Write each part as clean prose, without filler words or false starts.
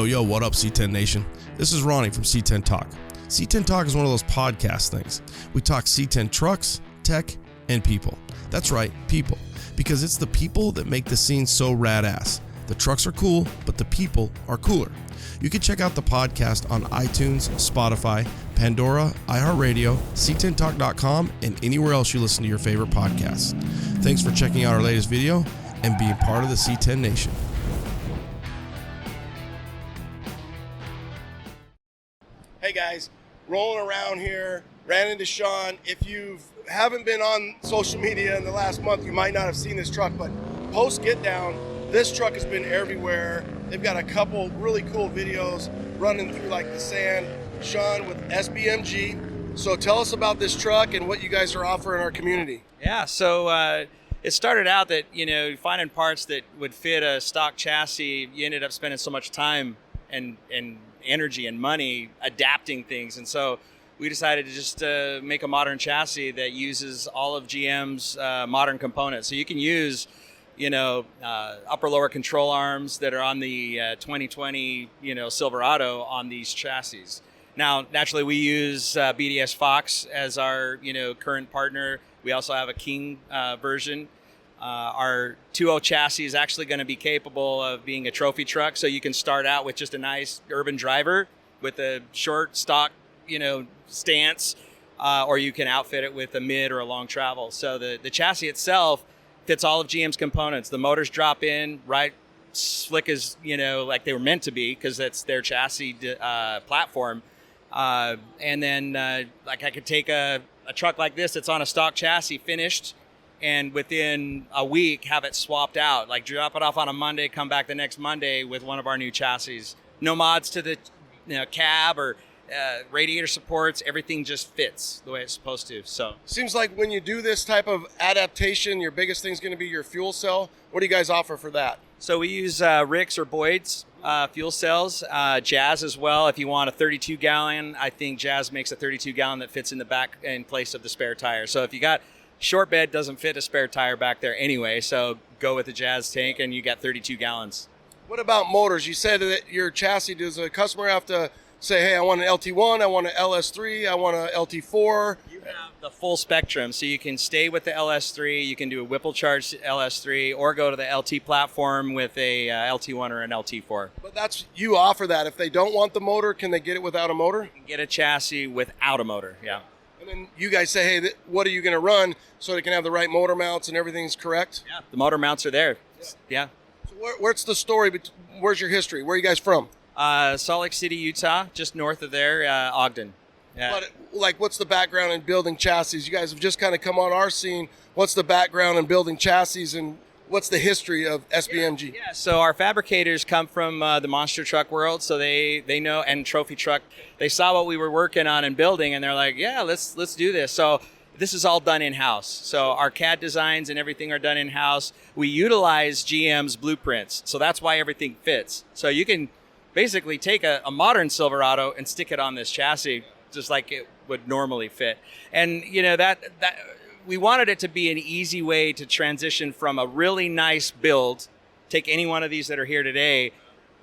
Yo, what up, C10 Nation? This is Ronnie from C10 Talk. C10 Talk is one of those podcast things. We talk C10 trucks, tech, and people. That's right, people. Because it's the people that make the scene so rad-ass. The trucks are cool, but the people are cooler. You can check out the podcast on iTunes, Spotify, Pandora, iHeartRadio, c10talk.com, and anywhere else you listen to your favorite podcasts. Thanks for checking out our latest video and being part of the C10 Nation. Hey guys, rolling around here, ran into Shaun. If you haven't been on social media in the last month, you might not have seen this truck, but post Get Down, this truck has been everywhere. They've got a couple really cool videos running through like the sand. Shaun with SBMG. So tell us about this truck and what you guys are offering our community. Yeah, so it started out that, finding parts that would fit a stock chassis, you ended up spending so much time and energy and money adapting things. And so we decided to just make a modern chassis that uses all of GM's modern components. So you can use, upper lower control arms that are on the 2020, Silverado on these chassis. Now, naturally, we use BDS Fox as our, current partner. We also have a King version. Our 2.0 chassis is actually going to be capable of being a trophy truck. So you can start out with just a nice urban driver with a short stock, stance, or you can outfit it with a mid or a long travel. So the chassis itself fits all of GM's components. The motors drop in right slick as, like they were meant to be, because that's their chassis platform. And then I could take a truck like this that's on a stock chassis finished, and within a week have it swapped out, like drop it off on a Monday, come back the next Monday with one of our new chassis. No mods to the cab or radiator supports. Everything just fits the way it's supposed to. So seems like when you do this type of adaptation, your biggest thing is going to be your fuel cell. What do you guys offer for that? So we use Rick's or Boyd's fuel cells, Jazz as well. If you want a 32 gallon, I think Jazz makes a 32 gallon that fits in the back in place of the spare tire. So if you got short bed, doesn't fit a spare tire back there anyway, so go with the Jazz tank and you got 32 gallons. What about motors? You said that your chassis, does a customer have to say, hey, I want an LT1, I want an LS3, I want an LT4? You have the full spectrum, so you can stay with the LS3, you can do a Whipple charged LS3, or go to the LT platform with a LT1 or an LT4. But you offer that. If they don't want the motor, can they get it without a motor? You can get a chassis without a motor, yeah. And then you guys say, hey, what are you going to run so they can have the right motor mounts and everything's correct? Yeah, the motor mounts are there. Yeah. So where's the story? Where's your history? Where are you guys from? Salt Lake City, Utah, just north of there, Ogden. Yeah. But what's the background in building chassis? You guys have just kind of come on our scene. What's the background in building chassis, and what's the history of SBMG? Yeah, so our fabricators come from the monster truck world, so they know, and trophy truck. They saw what we were working on and building, and they're like, yeah, let's do this. So this is all done in-house. So our CAD designs and everything are done in-house. We utilize GM's blueprints, so that's why everything fits. So you can basically take a modern Silverado and stick it on this chassis just like it would normally fit. And that we wanted it to be an easy way to transition from a really nice build, take any one of these that are here today,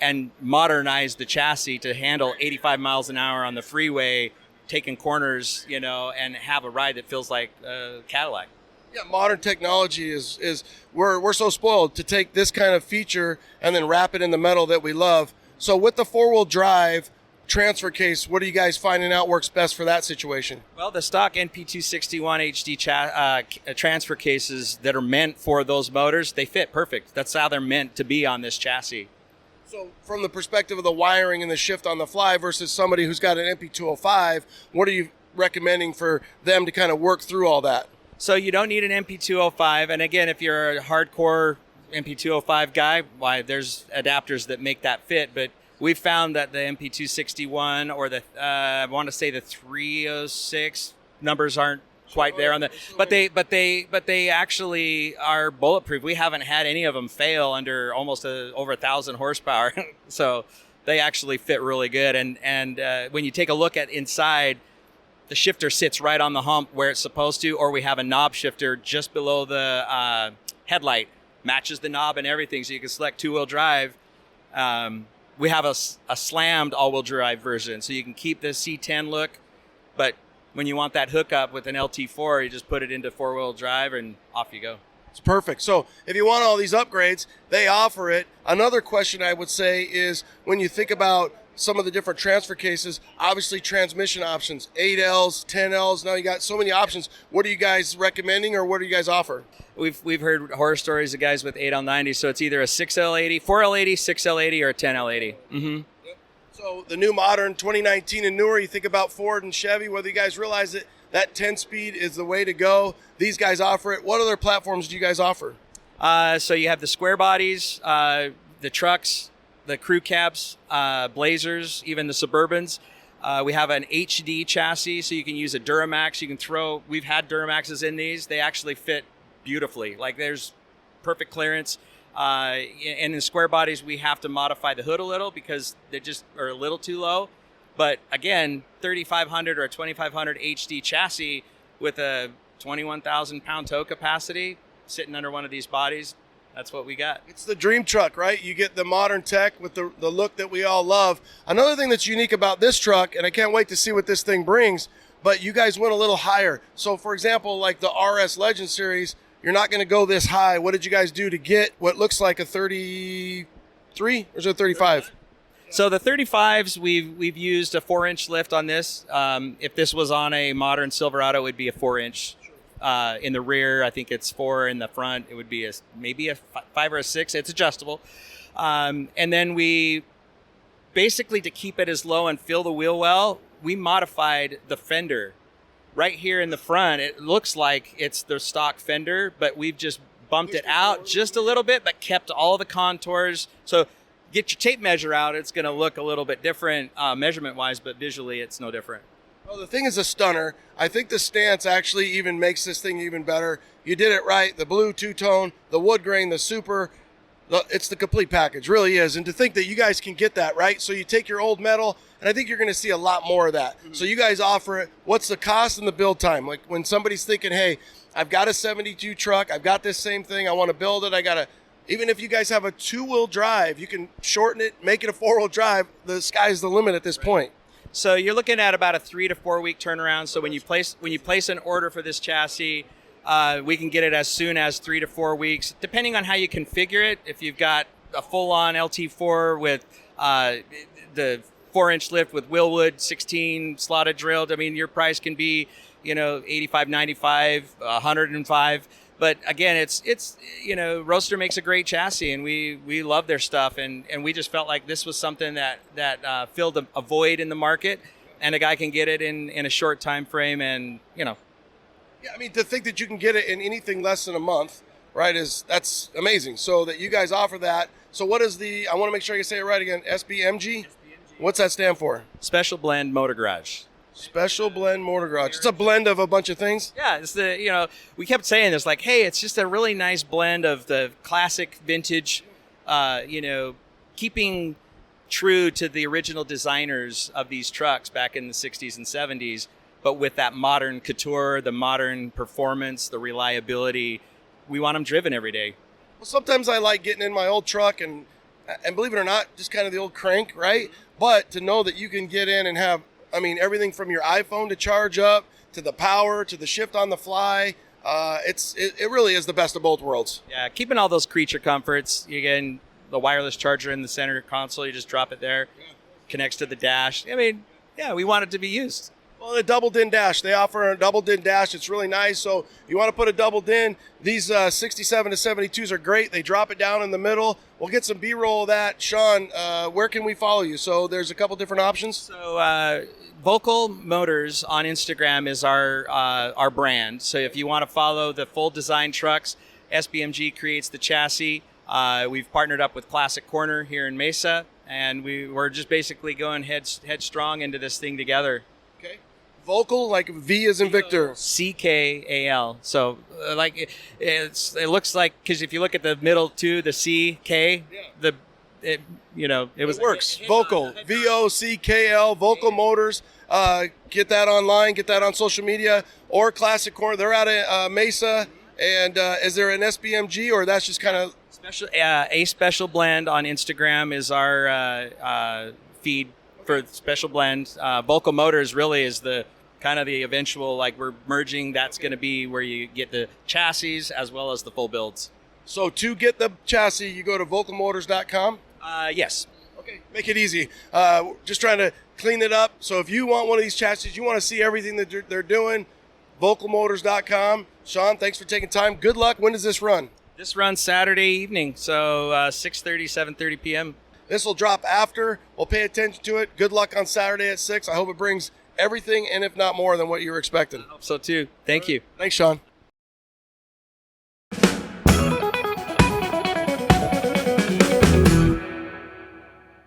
and modernize the chassis to handle 85 miles an hour on the freeway, taking corners, and have a ride that feels like a Cadillac. Yeah, modern technology is we're so spoiled to take this kind of feature and then wrap it in the metal that we love. So with the four-wheel drive transfer case, what are you guys finding out works best for that situation? Well, the stock NP261 HD transfer cases that are meant for those motors, they fit perfect. That's how they're meant to be on this chassis. So from the perspective of the wiring and the shift on the fly versus somebody who's got an MP205, what are you recommending for them to kind of work through all that? So you don't need an MP205. And again, if you're a hardcore MP205 guy, why, there's adapters that make that fit. But we've found that the MP261 or I want to say the 306 numbers aren't quite there on the, but they actually are bulletproof. We haven't had any of them fail under almost over 1,000 horsepower. So they actually fit really good. And when you take a look at inside, the shifter sits right on the hump where it's supposed to, or we have a knob shifter just below the headlight, matches the knob and everything. So you can select two-wheel drive. we have a slammed all-wheel drive version, so you can keep the C10 look, but when you want that hookup with an LT4, you just put it into four-wheel drive and off you go. It's perfect. So if you want all these upgrades, they offer it. Another question I would say is when you think about some of the different transfer cases, obviously transmission options, 8Ls, 10Ls, now you got so many options. What are you guys recommending, or what do you guys offer? We've heard horror stories of guys with 8L90, so it's either a 6L80, 4L80, 6L80, or a 10L80. Mm-hmm. So the new modern 2019 and newer, you think about Ford and Chevy, whether you guys realize that 10-speed is the way to go. These guys offer it. What other platforms do you guys offer? So you have the square bodies, the trucks, the crew cabs, Blazers, even the Suburbans. We have an HD chassis, so you can use a Duramax. We've had Duramaxes in these. They actually fit beautifully. Like, there's perfect clearance. And in square bodies, we have to modify the hood a little because they just are a little too low. But again, 3,500 or a 2,500 HD chassis with a 21,000 pound tow capacity sitting under one of these bodies, that's what we got. It's the dream truck, right? You get the modern tech with the look that we all love. Another thing that's unique about this truck, and I can't wait to see what this thing brings, but you guys went a little higher. So for example, like the RS Legend Series, you're not going to go this high. What did you guys do to get what looks like a 33, or is it a 35? So the 35s, we've used a 4-inch lift on this. If this was on a modern Silverado, it would be a 4-inch. In the rear, I think it's 4. In the front, it would be maybe a 5 or a 6. It's adjustable. And then we basically, to keep it as low and feel the wheel well, we modified the fender. Right here in the front, it looks like it's the stock fender, but we've just bumped it out just a little bit, but kept all the contours. So get your tape measure out. It's going to look a little bit different measurement-wise, but visually it's no different. Well, the thing is a stunner. I think the stance actually even makes this thing even better. You did it right. The blue two-tone, the wood grain, the super, it's the complete package, really is. And to think that you guys can get that, right? So you take your old metal, and I think you're going to see a lot more of that. Mm-hmm. So you guys offer it. What's the cost and the build time? Like when somebody's thinking, hey, I've got a 72 truck, I've got this same thing, I want to build it, even if you guys have a 2-wheel drive, you can shorten it, make it a 4-wheel drive. The sky's the limit at this point. So you're looking at about a 3 to 4 week turnaround. So when you place an order for this chassis, we can get it as soon as 3 to 4 weeks, depending on how you configure it. If you've got a full-on LT4 with the 4-inch lift with Willwood 16 slotted drilled, I mean, your price can be, $85, $95, $105. But again, it's Roadster makes a great chassis, and we love their stuff, and we just felt like this was something that filled a void in the market, and a guy can get it in a short time frame, and Yeah, I mean, to think that you can get it in anything less than a month, right, that's amazing. So that you guys offer that. So what is I want to make sure I can say it right again, SBMG? What's that stand for? Special Blend Motor Garage. Special Blend Motor Garage. It's a blend of a bunch of things. Yeah, it's we kept saying this, like, hey, it's just a really nice blend of the classic vintage, keeping true to the original designers of these trucks back in the 60s and 70s, but with that modern couture, the modern performance, the reliability. We want them driven every day. Well, sometimes I like getting in my old truck and believe it or not, just kind of the old crank, right? But to know that you can get in and have, everything from your iPhone to charge up, to the power, to the shift on the fly. It really is the best of both worlds. Yeah, keeping all those creature comforts. Again, the wireless charger in the center console, you just drop it there, connects to the dash. We want it to be used. Well, the double din dash, they offer a double din dash. It's really nice. So you want to put a double din, these 67 to 72s are great. They drop it down in the middle. We'll get some B-roll of that. Shaun, where can we follow you? So there's a couple different options. So Vockal Motors on Instagram is our brand. So if you want to follow the full design trucks, SBMG creates the chassis. We've partnered up with Classic Corner here in Mesa, and we're just basically going headstrong into this thing together. Okay. Vockal, like V as in Victor. CKAL. So it looks like, because if you look at the middle two, the CK, it works. Vockal, VOCKL, Vockal Motors. Get that online, get that on social media, or Classic Corner. They're out of Mesa. And is there an SBMG, or that's just kind of A Special Blend on Instagram is our feed for Special Blend. Vockal Motors really is the kind of the eventual, like we're merging. That's going to be where you get the chassis as well as the full builds. So to get the chassis, you go to vocalmotors.com? Yes. Okay, make it easy. Just trying to clean it up. So if you want one of these chassis, you want to see everything that they're doing, vocalmotors.com. Shaun, thanks for taking time. Good luck. When does this run? This runs Saturday evening, so 6:30, 7:30 p.m. This will drop after. We'll pay attention to it. Good luck on Saturday at 6. I hope it brings everything and if not more than what you were expecting. I hope so too. Thank you. Thanks, Shaun.